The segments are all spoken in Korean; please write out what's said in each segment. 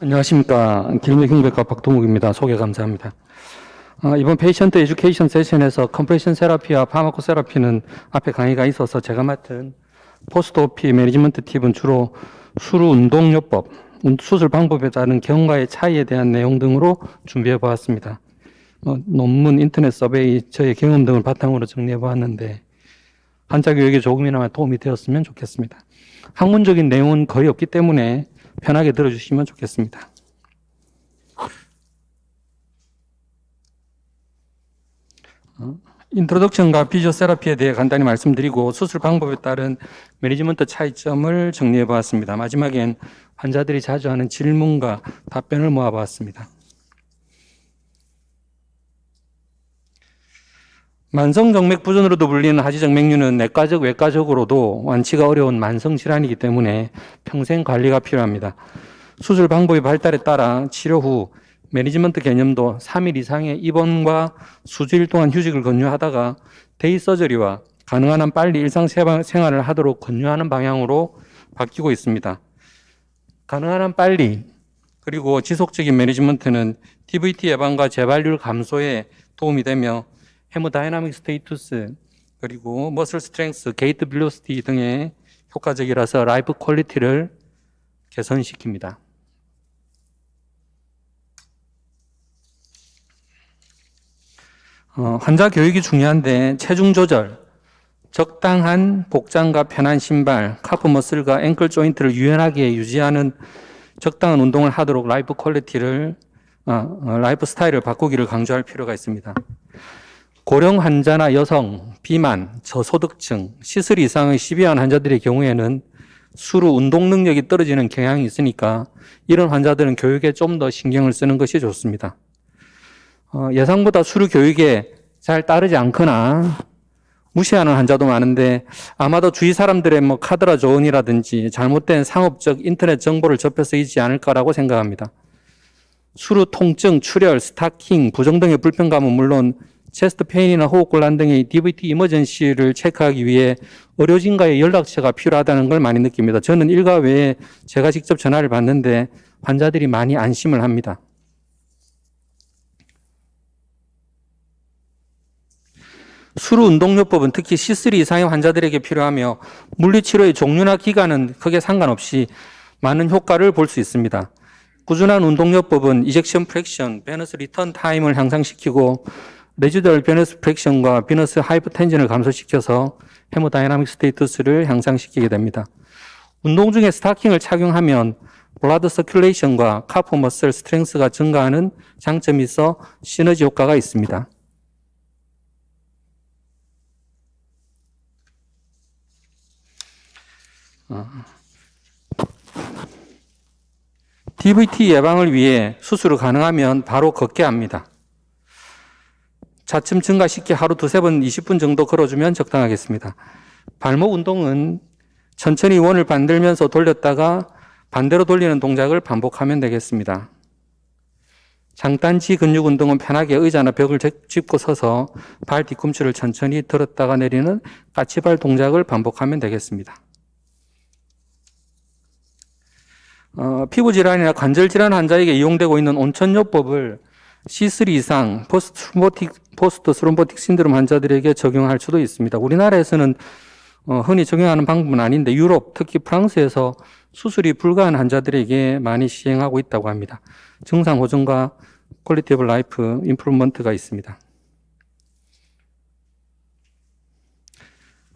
안녕하십니까. 길미흉배과 박동욱입니다. 소개 감사합니다. 이번 페이션트 에듀케이션 세션에서 컴프레션 세라피와 파마코 세라피는 앞에 강의가 있어서 제가 맡은 포스트오피 매니지먼트 팁은 주로 수루 운동요법, 수술 방법에 따른 경과의 차이에 대한 내용 등으로 준비해 보았습니다. 논문, 인터넷 서베이, 저의 경험 등을 바탕으로 정리해 보았는데 환자 교육에 조금이나마 도움이 되었으면 좋겠습니다. 학문적인 내용은 거의 없기 때문에 편하게 들어주시면 좋겠습니다. 인트로덕션과 피지오세라피에 대해 간단히 말씀드리고 수술 방법에 따른 매니지먼트 차이점을 정리해 보았습니다. 마지막엔 환자들이 자주 하는 질문과 답변을 모아 보았습니다. 만성정맥부전으로도 불리는 하지정맥류는 내과적, 외과적으로도 완치가 어려운 만성질환이기 때문에 평생 관리가 필요합니다. 수술 방법의 발달에 따라 치료 후 매니지먼트 개념도 3일 이상의 입원과 수주일 동안 휴직을 권유하다가 데이 서저리와 가능한 한 빨리 일상생활을 하도록 권유하는 방향으로 바뀌고 있습니다. 가능한 한 빨리 그리고 지속적인 매니지먼트는 DVT 예방과 재발률 감소에 도움이 되며 헤모다이나믹 스테이투스 그리고 머슬 스트렝스, 게이트 벨로시티 등의 효과적이라서 라이프 퀄리티를 개선시킵니다. 환자 교육이 중요한데 체중 조절, 적당한 복장과 편한 신발, 카프 머슬과 앵클 조인트를 유연하게 유지하는 적당한 운동을 하도록 라이프 퀄리티를 라이프 스타일을 바꾸기를 강조할 필요가 있습니다. 고령 환자나 여성, 비만, 저소득층, 시술 이상의 시비한 환자들의 경우에는 수루 운동 능력이 떨어지는 경향이 있으니까 이런 환자들은 교육에 좀 더 신경을 쓰는 것이 좋습니다. 예상보다 수루 교육에 잘 따르지 않거나 무시하는 환자도 많은데 아마도 주위 사람들의 카드라 조언이라든지 잘못된 상업적 인터넷 정보를 접해서이지 않을까라고 생각합니다. 수루 통증, 출혈, 스타킹, 부종 등의 불편감은 물론 체스트 페인이나 호흡곤란 등의 DVT 이머전시를 체크하기 위해 의료진과의 연락처가 필요하다는 걸 많이 느낍니다. 저는 일과 외에 제가 직접 전화를 받는데 환자들이 많이 안심을 합니다. 수루 운동요법은 특히 C3 이상의 환자들에게 필요하며 물리치료의 종류나 기간은 크게 상관없이 많은 효과를 볼 수 있습니다. 꾸준한 운동요법은 이젝션 프랙션, 베너스 리턴 타임을 향상시키고 레지덜 베너스 프랙션과 비너스 하이퍼텐전을 감소시켜서 헤모다이나믹 스테이투스를 향상시키게 됩니다. 운동 중에 스타킹을 착용하면 블라드 서큘레이션과 카프 머슬 스트렝스가 증가하는 장점이 있어 시너지 효과가 있습니다. DVT 예방을 위해 수술을 가능하면 바로 걷게 합니다. 차츰 증가시켜 하루 두세 번 20분 정도 걸어주면 적당하겠습니다. 발목 운동은 천천히 원을 만들면서 돌렸다가 반대로 돌리는 동작을 반복하면 되겠습니다. 장단지 근육 운동은 편하게 의자나 벽을 짚고 서서 발 뒤꿈치를 천천히 들었다가 내리는 까치발 동작을 반복하면 되겠습니다. 피부질환이나 관절질환 환자에게 이용되고 있는 온천요법을 C3 이상 포스트 스롬보틱 신드롬 환자들에게 적용할 수도 있습니다. 우리나라에서는 흔히 적용하는 방법은 아닌데 유럽, 특히 프랑스에서 수술이 불가한 환자들에게 많이 시행하고 있다고 합니다. 증상 호전과 퀄리티 오브 라이프 임프루먼트가 있습니다.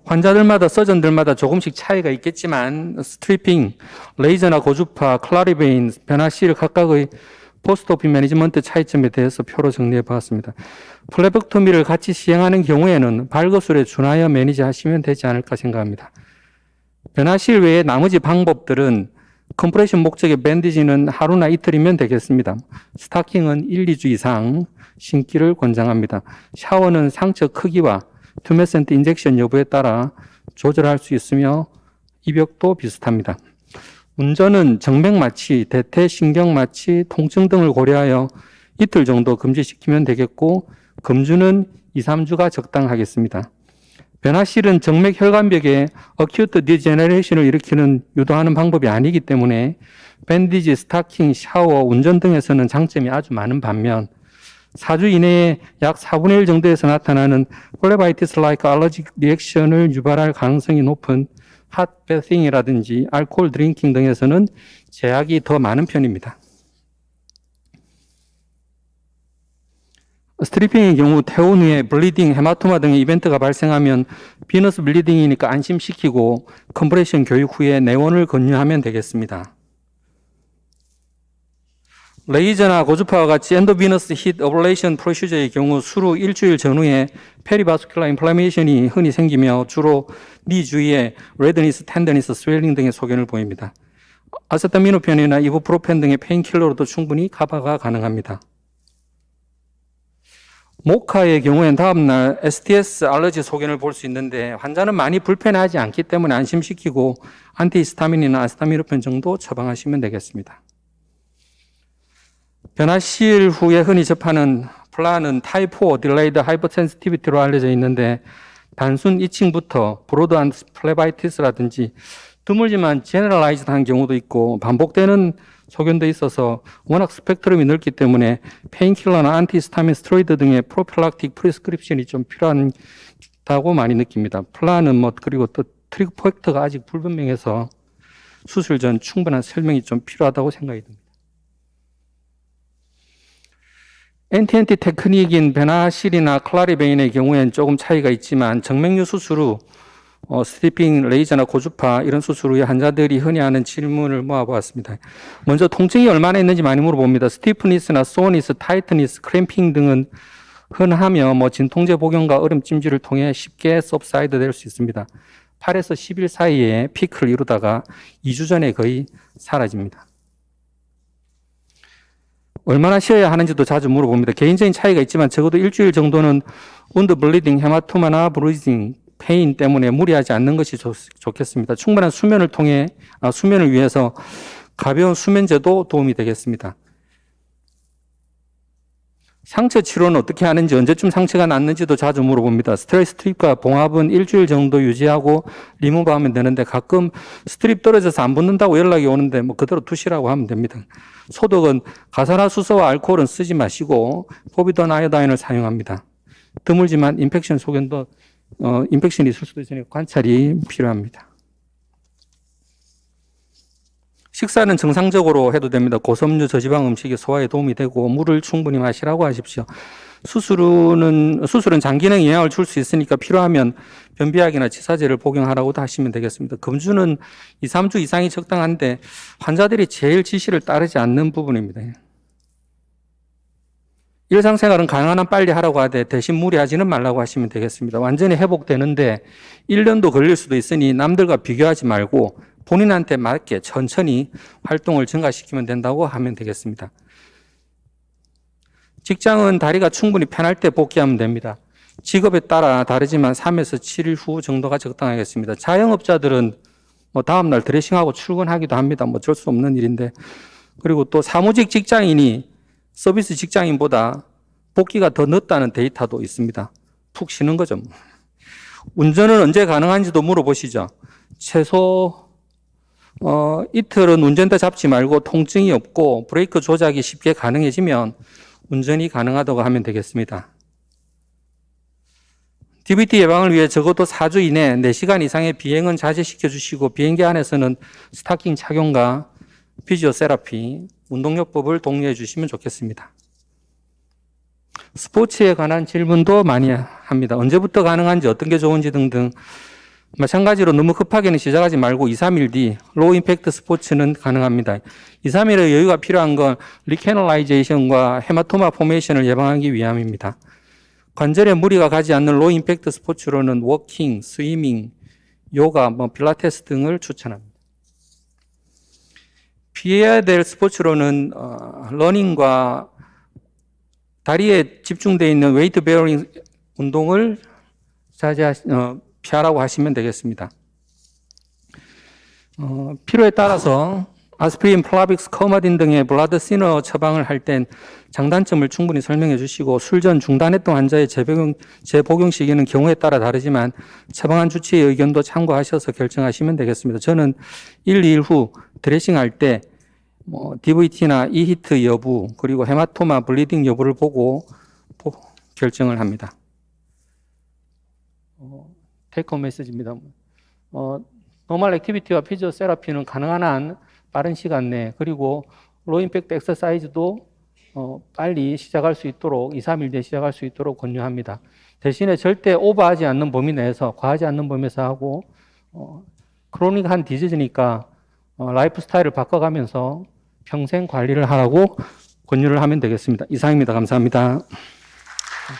환자들마다 서전들마다 조금씩 차이가 있겠지만 스트리핑, 레이저나 고주파, 클라리베인, 베나실 각각의 포스트오피 매니지먼트 차이점에 대해서 표로 정리해 보았습니다. 플레벡토미를 같이 시행하는 경우에는 발거술에 준하여 매니지하시면 되지 않을까 생각합니다. 베나실 외에 나머지 방법들은 컴프레션 목적의 밴디지는 하루나 이틀이면 되겠습니다. 스타킹은 1, 2주 이상 신기를 권장합니다. 샤워는 상처 크기와 튜메센트 인젝션 여부에 따라 조절할 수 있으며 입욕도 비슷합니다. 운전은 정맥마취, 대퇴신경마취, 통증 등을 고려하여 이틀 정도 금지시키면 되겠고 금주는 2, 3주가 적당하겠습니다. 베나실은 정맥 혈관벽에 어큐트 디제너레이션을 일으키는 유도하는 방법이 아니기 때문에 밴디지, 스타킹, 샤워, 운전 등에서는 장점이 아주 많은 반면 4주 이내에 약 4분의 1 정도에서 나타나는 플레바이티스-like 알러지 리액션을 유발할 가능성이 높은 핫베싱이라든지 알코올 드링킹 등에서는 제약이 더 많은 편입니다. 스트리핑의 경우 퇴원 후에 블리딩, 헤마토마 등의 이벤트가 발생하면 비너스 블리딩이니까 안심시키고 컴프레션 교육 후에 내원을 권유하면 되겠습니다. 레이저나 고주파와 같이 엔도비너스 히트 어블레이션 프로시저의 경우 수루 일주일 전후에 페리바스큘라 인플라메이션이 흔히 생기며 주로 니 주위에 레드니스, 텐더니스, 스웰링 등의 소견을 보입니다. 아세타미노펜이나 이부프로펜 등의 페인킬러로도 충분히 커버가 가능합니다. 모카의 경우엔 다음날 STS 알러지 소견을 볼 수 있는데 환자는 많이 불편하지 않기 때문에 안심시키고 안티히스타민이나 아세타미노펜 정도 처방하시면 되겠습니다. 변화실 후에 흔히 접하는 플라는 타입 4 딜레이드 하이퍼센시티비티로 알려져 있는데 단순 이칭부터 브로드한 플레바이티스라든지 드물지만 제너럴라이즈드한 경우도 있고 반복되는 소견도 있어서 워낙 스펙트럼이 넓기 때문에 페인킬러나 안티히스타민 스테로이드 등의 프로필락틱 프리스크립션이 좀 필요하다고 많이 느낍니다. 플라는 그리고 또 트리거 포인트가 아직 불분명해서 수술 전 충분한 설명이 좀 필요하다고 생각이 듭니다. NTNT 테크닉인 베나실이나 클라리베인의 경우에는 조금 차이가 있지만 정맥류 수술 후 스트리핑, 레이저나 고주파 이런 수술 후에 환자들이 흔히 하는 질문을 모아보았습니다. 먼저 통증이 얼마나 있는지 많이 물어봅니다. 스티프니스나 소어니스, 타이트니스, 크램핑 등은 흔하며 진통제 복용과 얼음 찜질을 통해 쉽게 subside 될 수 있습니다. 8에서 10일 사이에 피크를 이루다가 2주 전에 거의 사라집니다. 얼마나 쉬어야 하는지도 자주 물어봅니다. 개인적인 차이가 있지만 적어도 일주일 정도는 운드 블리딩, 헤마토마나 브루징, 페인 때문에 무리하지 않는 것이 좋겠습니다. 충분한 수면을 위해서 가벼운 수면제도 도움이 되겠습니다. 상처 치료는 어떻게 하는지, 언제쯤 상처가 낫는지도 자주 물어봅니다. 스트레스 스트립과 봉합은 일주일 정도 유지하고 리무브하면 되는데 가끔 스트립 떨어져서 안 붙는다고 연락이 오는데 그대로 두시라고 하면 됩니다. 소독은 가산화수소와 알코올은 쓰지 마시고 포비돈 아이오다인을 사용합니다. 드물지만 인펙션 소견도 인펙션이 있을 수도 있으니 관찰이 필요합니다. 식사는 정상적으로 해도 됩니다. 고섬유 저지방 음식이 소화에 도움이 되고 물을 충분히 마시라고 하십시오. 수술은 장기능 영향을 줄 수 있으니까 필요하면 변비약이나 치사제를 복용하라고도 하시면 되겠습니다. 금주는 2, 3주 이상이 적당한데 환자들이 제일 지시를 따르지 않는 부분입니다. 일상생활은 가능한 한 빨리 하라고 하되 대신 무리하지는 말라고 하시면 되겠습니다. 완전히 회복되는데 1년도 걸릴 수도 있으니 남들과 비교하지 말고 본인한테 맞게 천천히 활동을 증가시키면 된다고 하면 되겠습니다. 직장은 다리가 충분히 편할 때 복귀하면 됩니다. 직업에 따라 다르지만 3에서 7일 후 정도가 적당하겠습니다. 자영업자들은 다음날 드레싱하고 출근하기도 합니다. 어쩔 수 없는 일인데. 그리고 또 사무직 직장인이 서비스 직장인보다 복귀가 더 늦다는 데이터도 있습니다. 푹 쉬는 거죠. 운전은 언제 가능한지도 물어보시죠. 최소 이틀은 운전대 잡지 말고 통증이 없고 브레이크 조작이 쉽게 가능해지면 운전이 가능하다고 하면 되겠습니다. DVT 예방을 위해 적어도 4주 이내 4시간 이상의 비행은 자제시켜 주시고 비행기 안에서는 스타킹 착용과 피지오세라피, 운동요법을 독려해 주시면 좋겠습니다. 스포츠에 관한 질문도 많이 합니다. 언제부터 가능한지, 어떤 게 좋은지 등등. 마찬가지로 너무 급하게는 시작하지 말고 2, 3일 뒤 로우 임팩트 스포츠는 가능합니다. 2, 3일의 여유가 필요한 건 리캐널라이제이션과 헤마토마 포메이션을 예방하기 위함입니다. 관절에 무리가 가지 않는 로우 임팩트 스포츠로는 워킹, 스위밍, 요가, 필라테스 등을 추천합니다. 피해야 될 스포츠로는 러닝과 다리에 집중되어 있는 웨이트 베어링 운동을 피하라고 하시면 되겠습니다. 필요에 따라서 아스피린, 플라빅스, 커마딘 등의 블라드 시너 처방을 할 땐 장단점을 충분히 설명해 주시고 술 전 중단했던 환자의 재복용 시기는 경우에 따라 다르지만 처방한 주치의 의견도 참고하셔서 결정하시면 되겠습니다. 저는 1, 2일 후 드레싱할 때 DVT나 이히트 여부, 그리고 헤마토마, 블리딩 여부를 보고 결정을 합니다. 테이크홈 메시지입니다. 노멀 액티비티와 피지오세라피는 가능한 한 빠른 시간 내, 그리고 로 임팩트 엑서사이즈도 빨리 시작할 수 있도록 2, 3일 뒤에 시작할 수 있도록 권유합니다. 대신에 절대 오버하지 않는 범위 내에서, 과하지 않는 범위에서 하고, 크로닉한 디지즈니까 라이프 스타일을 바꿔가면서 평생 관리를 하라고 권유를 하면 되겠습니다. 이상입니다. 감사합니다.